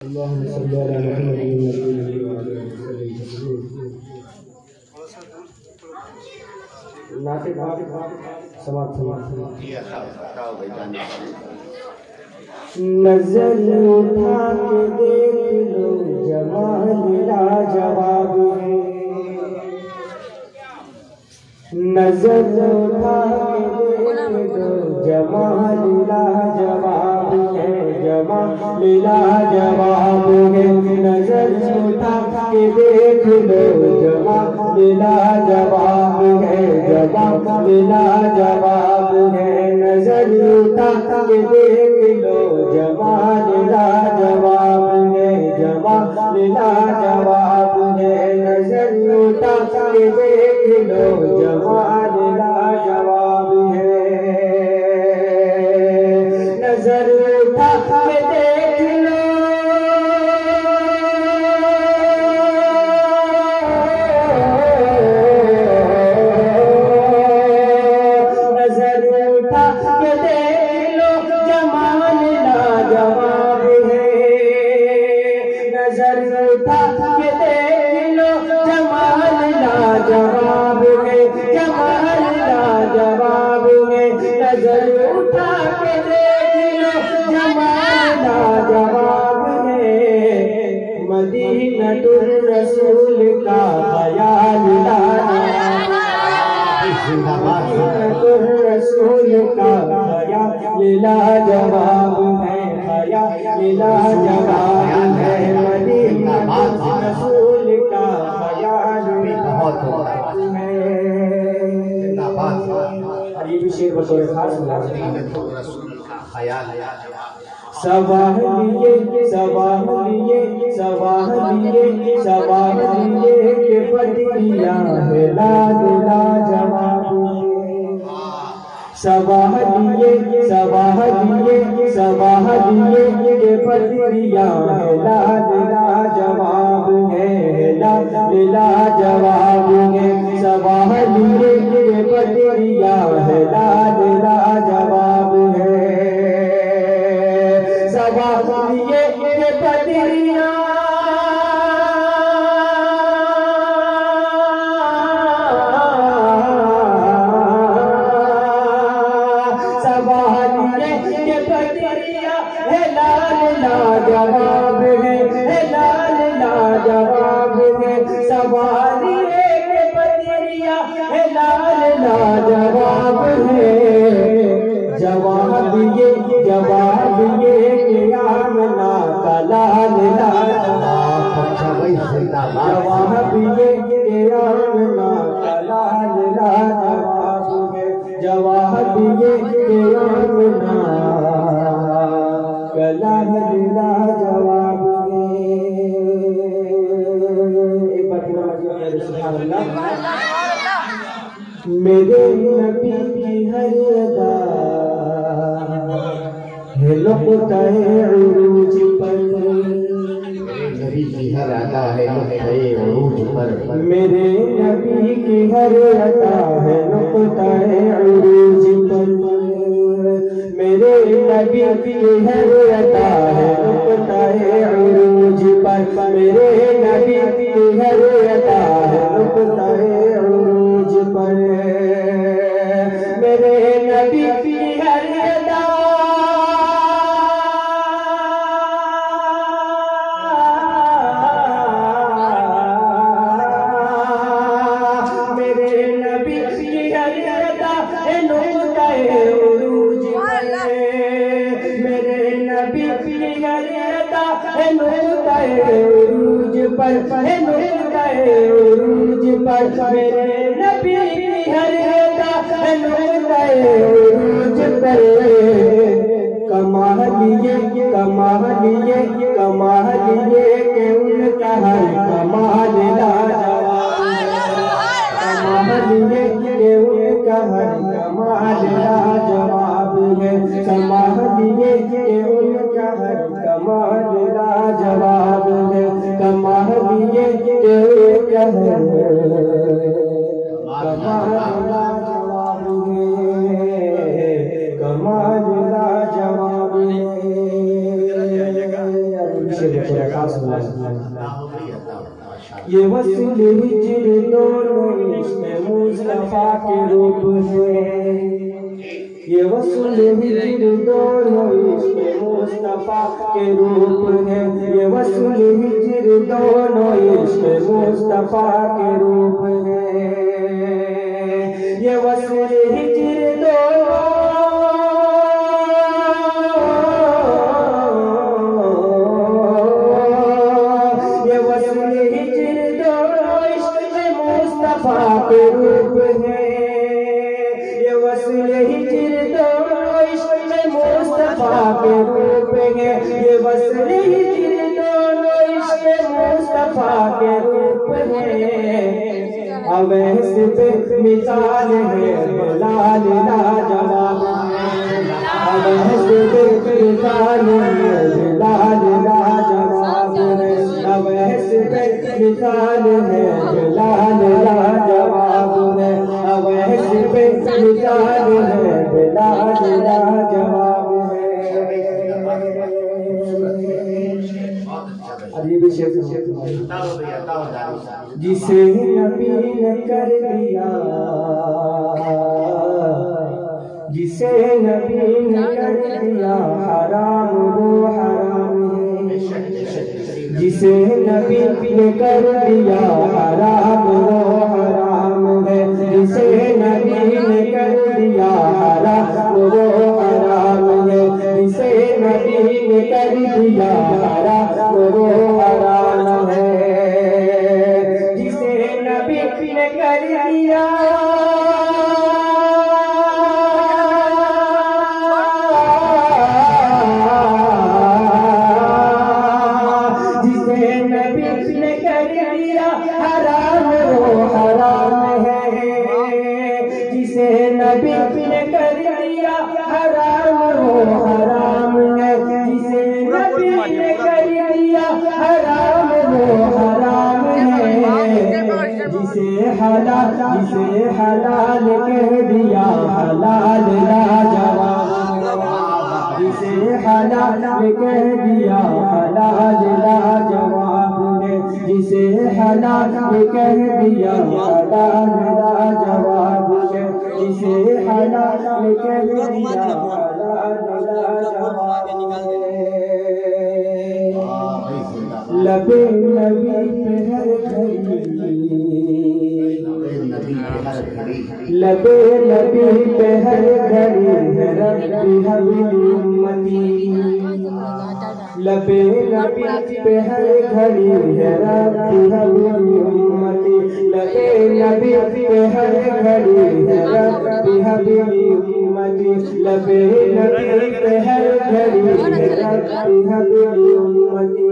اللهم صل على محمد وعلى آله وسلم. ناطق سماعت نظر اٹھا کے دیکھ لو جمال لاجواب ہے. نظر اٹھا کے دیکھ لو جمال لاجواب ہے. جمال لاجواب ہے. نظر اٹھا کے دیکھ لو جمال لاجواب ہے. جمال لاجواب ہے. نظر اٹھا کے دیکھ لو جمال لاجواب ہے. جمال لاجواب ہے. نظر اٹھا کے دیکھ لو جمال لاجواب ہے. نظر اٹھا کے دیکھ لو مدینۃ الرسول کا خیال مدینۃ الرسول کا خیال لاجواب ہے. خیال لاجواب ہے. مدینۃ الرسول کا خیال لاجواب ہے. یہ بھی شعر بطور خاص مدینۃ الرسول کا خیال سواہلیے سواہلیے سواہلیے سواہلیے کہ بدریاں ہے لاد لاجواب سواہلیے سواہلیے سواہلیے کہ بدریاں ہے لاد لاجواب ہے. لاد لاجواب ہے. سواہلیے کہ بدریاں ہے لاد لاجواب ہے. سواہلیے کہ بدریاں سواہلیے کہ بدریاں ہے لال لاجواب ہے. لال لاجواب ہے. سواہلیے کہ بدریاں ہے لال لاجواب ہے. جواب یہ جواب یہ کہ آمنہ کا لال لاجواب. جواب یہ کہ آمنہ کا لال لاجواب ہے. جواب یہ کہ آمنہ کا لال لاجواب ہے. ایک بار سبحان اللہ. میرے نبی کی ہر ادا ہے نقطہ عروج پر. نبی کی ہر ادا ہے نقطہ عروج پر. میرے نبی کی ہر ادا ہے نقطہ عروج پر. میرے نبی کی ہر ادا ہے نقطہ عروج پر. میرے نبی کی ہر ادا ہے نقطہ عروج پر. میرے نبی کی ہر ادا میرے نبی کی ہر ادا ہے نقطہ عروج پر. میرے نبی کی ہر ادا ہے نقطہ عروج پر. ہے نقطہ عروج پر. میرے نبی کی ہر ادا ہے نقطہ عروج پر. کمال یہ کمال یہ کہ ان کا ہر کمال لاجواب ہے. کمال یہ کہ ان کا ہر کمال لاجواب ہے. کمال یہ کہ ان کا ہر کمال لاجواب ہے. کمال یہ کہ ان کا ہر کمال لاجواب ہے. کمال لاجواب ہے. شعر خاص ہوا یہ وصل ہجر دونوں عشق مصطفیٰ کے روپ ہے یہ وصل ہجر دونوں عشق مصطفیٰ کے روپ ہے یہ وصل ہجر دونوں عشق مصطفیٰ کے روپ ہے یہ وصل ہجر دونوں یہ وصل ہجر دونوں عشق مصطفیٰ کے روپ ہے یہ وصل ہجر دونوں عشق مصطفیٰ کے روپ ہے یہ وصل ہجر دونوں عشق مصطفیٰ کے روپ ہے اویس پہ مثال ہے بلال لاجواب اویس پہ مثال ہے بلال لاجواب اویس پہ مثال ہے بلال لاجواب اویس پہ مثال ہے بلال لاجواب جسے نبی نے کر دیا جسے نبی نے کر دیا حرام وہ حرام ہے جسے نبی نے کر دیا حرام وہ حرام ہے جسے نبی نے کر دیا حرام وہ حرام ہے جسے نبی نے کر دیا حرام وہ حرام ہے جسے نبی نے کر دیا جسے نبی نے کر دیا حرام وہ حرام ہے جسے نبی نے کر دیا حرام وہ حرام ہے جسے نبی نے کر دیا حرام وہ حرام ہے جسے حلال کہہ دیا حلال لاجواب جسے حلال کہہ دیا حلال لاجواب ہے جسے حلال کہہ دیا حلال لاجواب ہے جسے حلال کہہ دیا حلال لاجواب لبے نبی پہ ہر گھڑی لبے نبی پہ ہر گھڑی ہے ربی حبیبی امتی لبے نبی پہ ہر گھڑی ہے ربی حبیبی امتی لبے نبی پہ ہر گھڑی ہے ربی حبیبی امتی لبے نبی پہ ہر گھڑی ہے ربی حبیبی امتی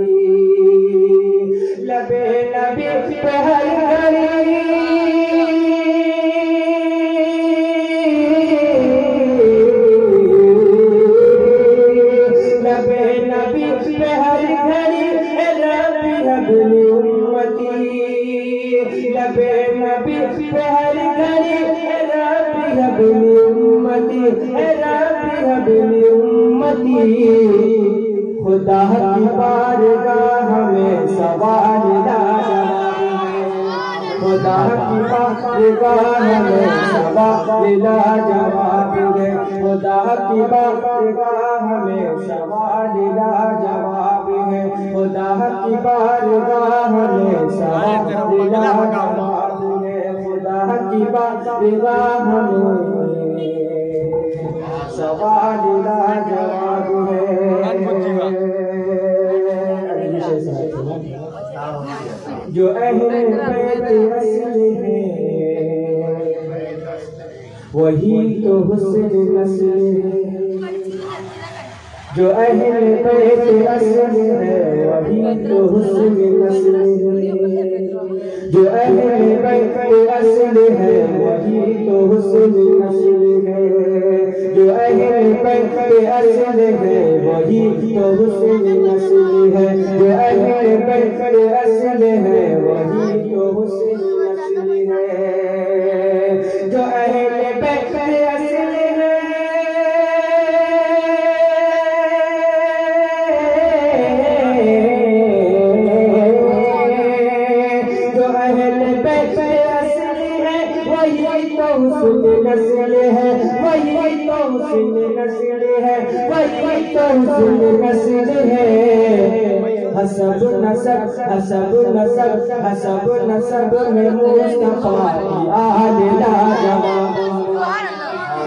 لبے نبی پہ ہر گھڑی لبے نبی پہ ہر گھڑی ہے ربی حبیبی امتی لبے نبی پہ ہر گھڑی ہے ربی حبیبی امتی ہے ربی حبیبی امتی خدا کی بارگاہ میں سوال لاجواب خدا کی بارگاہ میں سوال لاجواب ہے خدا کی بارگاہ میں سوال لاجواب ہے خدا کی بارگاہ میں سوال لاجواب ہے خدا کی بارگاہ میں سوال لاجواب ہے جو اہل بیت اصل ہے وہی تو حسن نسل ہے جو اہل بیت اصل ہے وہی تو حسن نسل ہے جو اہل بیت اصل ہے وہی تو حسن نسل ہے جو اہل بیت اصل ہے وہی تو حسن نسل ہے جو اہل بیت اصل ہے وہی تو حسن نسل ہے جو اہل بیت اصل ہے حسن نسل ہے وہی تو حسن نسل ہے حسب نسب حسب نسب حسب نسب میں مصطفیٰ کی آل لاجواب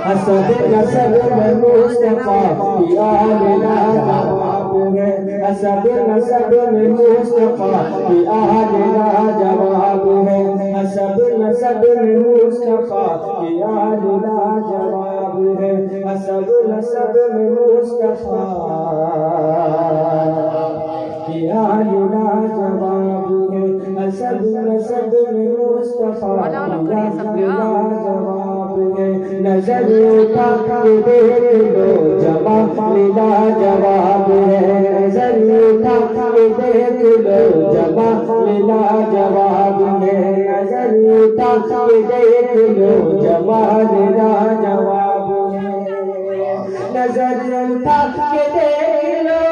حسب نسب میں مصطفیٰ کی آل لاجواب ہے حسب نسب میں مصطفیٰ کی آل لاجواب ہے حسب نسب میں مصطفیٰ کی آل لاجواب ہے حسب نسب میں مصطفیٰ کی آل لاجواب ہے حسب نسب میں مصطفیٰ کی آل لاجواب ہے نظر اٹھا کے دیکھ لو جمال لاجواب ہے نظر اٹھا کے دیکھ لو جمال لاجواب ہے نظر اٹھا کے دیکھ لو جمال لاجواب ہے نظر اٹھا کے دیکھ لو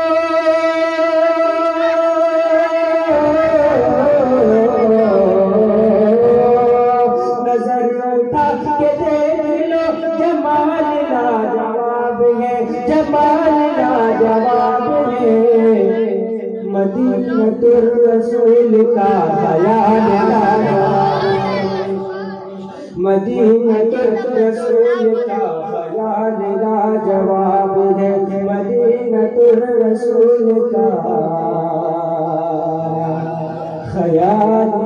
نظر اٹھا کے دیکھ لو جمال لاجواب ہے جمال لاجواب ہے مدینۃ الرسول کا خیال لاجواب ہے مدینۃ الرسول کا خیال لاجواب ہے مدینۃ الرسول کا خیال